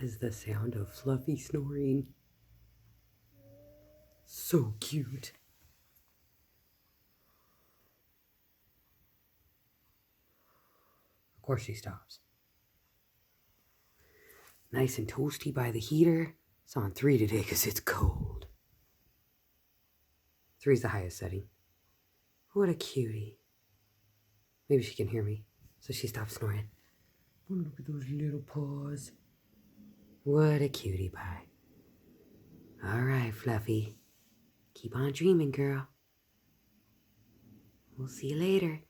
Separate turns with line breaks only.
is the sound of Fluffy snoring. So cute. Of course she stops. Nice and toasty by the heater. It's on 3 today because it's cold. 3 is the highest setting. What a cutie. Maybe she can hear me, so she stops snoring. Oh, look at those little paws. What a cutie pie. All right, Fluffy. Keep on dreaming, girl. We'll see you later.